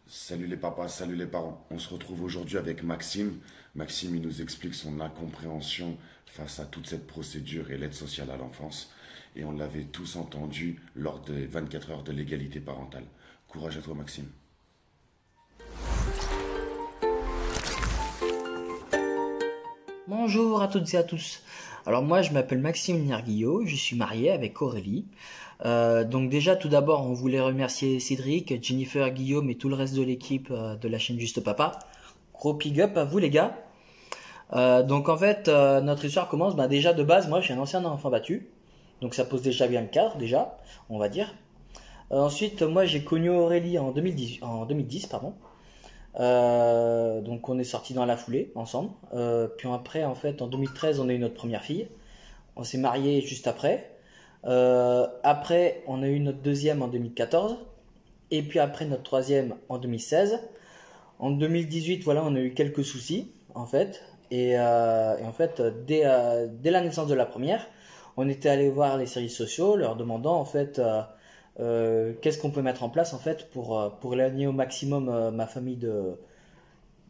Salut les papas, salut les parents. On se retrouve aujourd'hui avec Maxime. Maxime, il nous explique son incompréhension face à toute cette procédure et l'aide sociale à l'enfance. Et on l'avait tous entendu lors des 24 heures de l'égalité parentale. Courage à toi, Maxime. Bonjour à toutes et à tous. Alors moi je m'appelle Maxime Nerguillot, je suis marié avec Aurélie. Donc déjà tout d'abord on voulait remercier Cédric, Jennifer, Guillaume et tout le reste de l'équipe de la chaîne Juste Papa. Gros big up à vous les gars. Donc en fait notre histoire commence, déjà de base moi je suis un ancien enfant battu. Donc ça pose déjà bien le cadre déjà, on va dire. Ensuite moi j'ai connu Aurélie en 2010 pardon. Donc on est sortis dans la foulée ensemble. Puis après, en fait, en 2013, on a eu notre première fille. On s'est mariés juste après. Après, on a eu notre deuxième en 2014. Et puis après, notre troisième en 2016. En 2018, voilà, on a eu quelques soucis, en fait. Et en fait, dès la naissance de la première, on était allé voir les services sociaux, leur demandant, en fait, qu'est-ce qu'on peut mettre en place, en fait, pour éloigner au maximum ma famille de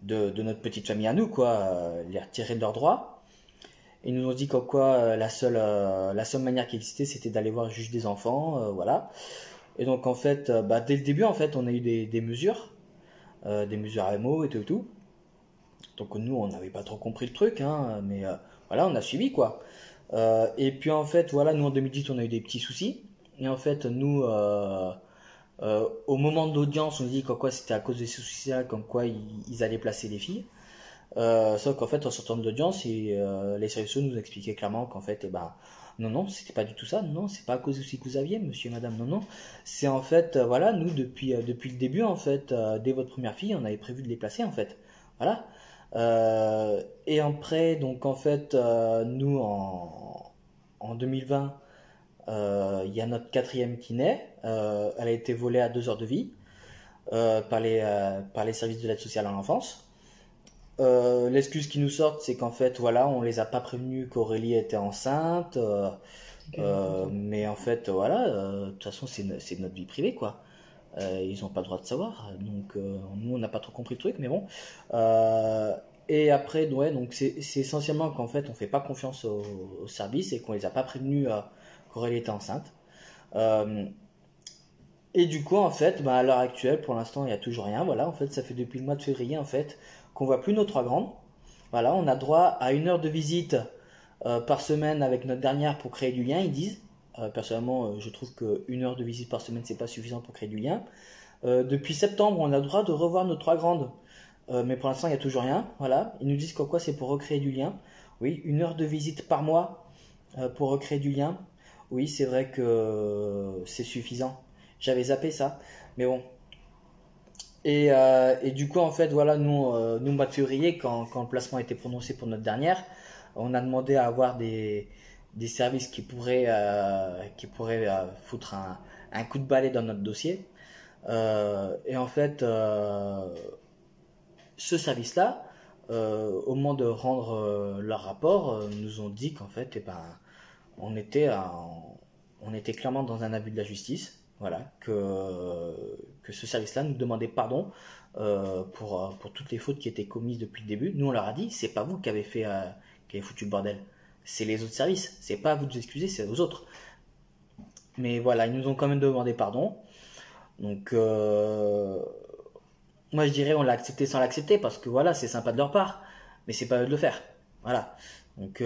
notre petite famille à nous, quoi, les retirer de leurs droits. Ils nous ont dit qu'en quoi la seule manière qui existait, c'était d'aller voir le juge des enfants, voilà. Et donc en fait, dès le début, en fait, on a eu des mesures AMO et tout, et tout. Donc nous, on n'avait pas trop compris le truc, hein, mais voilà, on a suivi quoi. Et puis en fait, voilà, nous en 2010, on a eu des petits soucis. Et en fait, nous, au moment de l'audience, on nous dit qu'en quoi c'était à cause des soucis-là, comme quoi ils allaient placer les filles. Sauf qu'en fait, en sortant de l'audience, les services sociaux nous expliquaient clairement qu'en fait, non, non, c'était pas du tout ça. Non, c'est pas à cause de ce que vous aviez, monsieur et madame. Non, non. C'est en fait, voilà, nous, depuis le début, en fait, dès votre première fille, on avait prévu de les placer, en fait. Voilà. Et après, donc, en fait, nous, en 2020, il y a notre quatrième qui naît. Elle a été volée à 2 heures de vie par les services de l'aide sociale à l'enfance. L'excuse qui nous sort, c'est qu'en fait, voilà, on les a pas prévenus qu'Aurélie était enceinte. Mais en fait, voilà, de toute façon, c'est notre vie privée, quoi. Ils n'ont pas le droit de savoir. Donc, nous, on n'a pas trop compris le truc, mais bon. Et après, ouais, donc c'est essentiellement qu'en fait, on fait pas confiance au service et qu'on les a pas prévenus qu'Aurélie était enceinte. Euh, et du coup, en fait, à l'heure actuelle, pour l'instant, il n'y a toujours rien. Voilà, en fait, ça fait depuis le mois de février, en fait, qu'on voit plus nos trois grandes. Voilà, on a droit à 1 heure de visite par semaine avec notre dernière pour créer du lien, ils disent. Personnellement, je trouve que 1 heure de visite par semaine, c'est pas suffisant pour créer du lien. Depuis septembre, on a le droit de revoir nos trois grandes. Mais pour l'instant, il n'y a toujours rien. Voilà, ils nous disent qu'en quoi c'est pour recréer du lien. Oui, 1 heure de visite par mois pour recréer du lien. Oui, c'est vrai que c'est suffisant. J'avais zappé ça. Mais bon. Et du coup, en fait, voilà, nous mois de février, quand le placement a été prononcé pour notre dernière, on a demandé à avoir des services qui pourraient foutre un coup de balai dans notre dossier. Et en fait, ce service-là, au moment de rendre leur rapport, nous ont dit qu'en fait, on était, on était clairement dans un abus de la justice. Voilà, que ce service-là nous demandait pardon pour toutes les fautes qui étaient commises depuis le début. Nous, on leur a dit, c'est pas vous qui avez foutu le bordel, c'est les autres services. C'est pas à vous de vous excuser, c'est aux autres. Mais voilà, ils nous ont quand même demandé pardon. Donc, moi, je dirais, on l'a accepté sans l'accepter parce que voilà, c'est sympa de leur part, mais c'est pas eux de le faire. Voilà. Donc,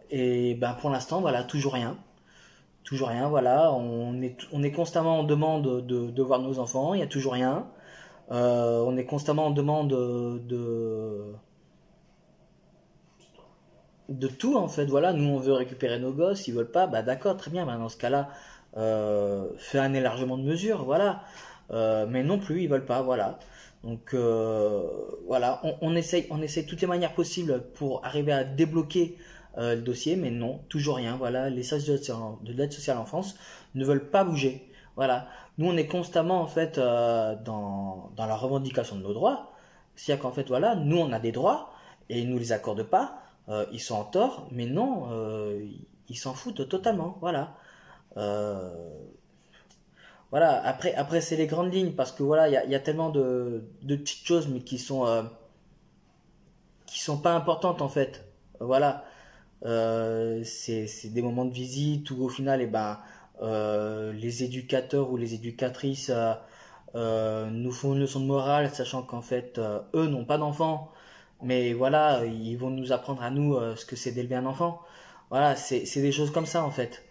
et pour l'instant, voilà, toujours rien. Toujours rien, voilà. On est constamment en demande de voir nos enfants, il n'y a toujours rien. On est constamment en demande de tout, en fait. Voilà, nous, on veut récupérer nos gosses, ils veulent pas, d'accord, très bien, dans ce cas-là, fais un élargement de mesure, voilà. Mais non plus, ils veulent pas, voilà. Donc voilà, on essaye toutes les manières possibles pour arriver à débloquer le dossier, mais non, toujours rien. Voilà, les services de l'aide sociale à l'enfance ne veulent pas bouger. Voilà, nous on est constamment en fait dans la revendication de nos droits. C'est-à-dire qu'en fait voilà, nous on a des droits et ils nous les accordent pas. Ils sont en tort, mais non, ils s'en foutent totalement. Voilà. Euh, Voilà, après c'est les grandes lignes parce que voilà, il y a tellement de petites choses mais qui sont pas importantes en fait. Voilà, c'est des moments de visite où au final, les éducateurs ou les éducatrices nous font une leçon de morale, sachant qu'en fait, eux n'ont pas d'enfants, mais voilà, ils vont nous apprendre à nous ce que c'est d'élever un enfant. Voilà, c'est des choses comme ça en fait.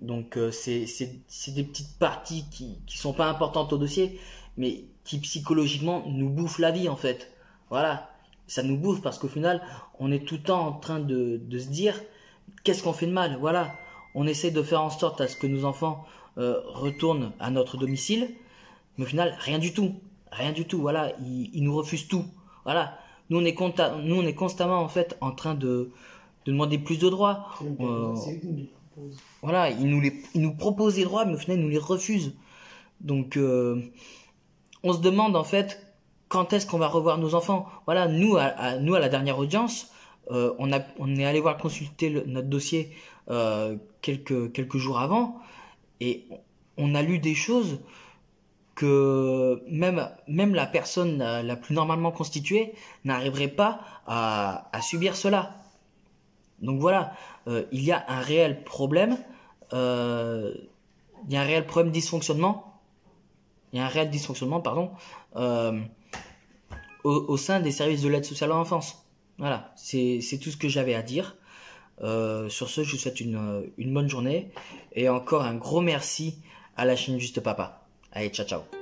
Donc c'est des petites parties qui sont pas importantes au dossier, mais qui psychologiquement nous bouffent la vie en fait. Voilà, ça nous bouffe parce qu'au final, on est tout le temps en train de se dire qu'est-ce qu'on fait de mal. Voilà, on essaie de faire en sorte à ce que nos enfants retournent à notre domicile, mais au final, rien du tout. Rien du tout, voilà, ils nous refusent tout. Voilà, nous on est constamment en fait en train de demander plus de droits. C'est eux qui nous les proposent. Voilà, ils nous proposent des droits, mais au final, ils nous les refusent. Donc, on se demande en fait quand est-ce qu'on va revoir nos enfants. Voilà, nous à la dernière audience, on est allé voir consulter notre dossier quelques jours avant, et on a lu des choses que même la personne la plus normalement constituée n'arriverait pas à subir cela. Donc voilà, il y a un réel problème, il y a un réel problème dysfonctionnement, il y a un réel dysfonctionnement, pardon, au sein des services de l'aide sociale à l'enfance. Voilà, c'est tout ce que j'avais à dire. Sur ce, je vous souhaite une bonne journée et encore un gros merci à la chaîne Juste Papa. Allez, ciao ciao.